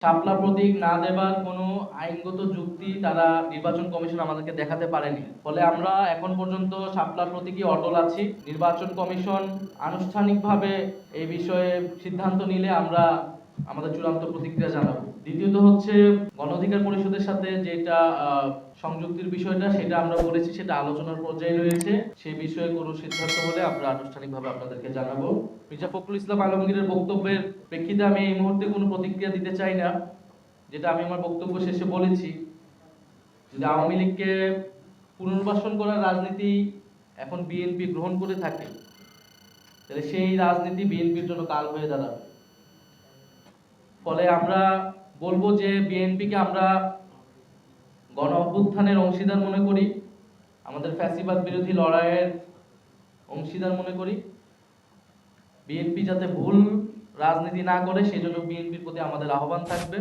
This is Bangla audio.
শাপলা প্রতীক না দেবার কোনো আইনগত যুক্তি তারা নির্বাচন কমিশন আমাদেরকে দেখাতে পারেনি। ফলে আমরা এখন পর্যন্ত শাপলা প্রতীকই অটল আছি। নির্বাচন কমিশন আনুষ্ঠানিকভাবে এই বিষয়ে সিদ্ধান্ত নিলে আমরা আমাদের চূড়ান্ত প্রতিক্রিয়া জানাবো। দ্বিতীয়ত হচ্ছে গণ অধিকার পরিষদের সাথে যেটা সংযুক্তির বিষয়টা, সেটা আমরা বলেছি, সেটা আলোচনার পর্যায়ে রয়েছে। সেই বিষয়ে কোনো সিদ্ধান্ত হলে আমরা আনুষ্ঠানিকভাবে আপনাদেরকে জানাবো। মির্জা ফখরুল ইসলাম আলমগীরের বক্তব্যের প্রেক্ষিতে আমি এই মুহূর্তে কোনো প্রতিক্রিয়া দিতে চাই না। যেটা আমি আমার বক্তব্য শেষে বলেছি, যদি আওয়ামী লীগকে পুনর্বাসন করার রাজনীতি এখন বিএনপি গ্রহণ করে থাকে, তাহলে সেই রাজনীতি বিএনপির জন্য কাল হয়ে দাঁড়াবে। ফলে আমরা বলবো যে বিএনপিকে আমরা গণ অভ্যুত্থানের অংশীদার মনে করি, আমাদের ফ্যাসিবাদ বিরোধী লড়াইয়ের অংশীদার মনে করি। বিএনপি যাতে ভুল রাজনীতি না করে, সেই জন্য বিএনপির প্রতি আমাদের আহ্বান থাকবে।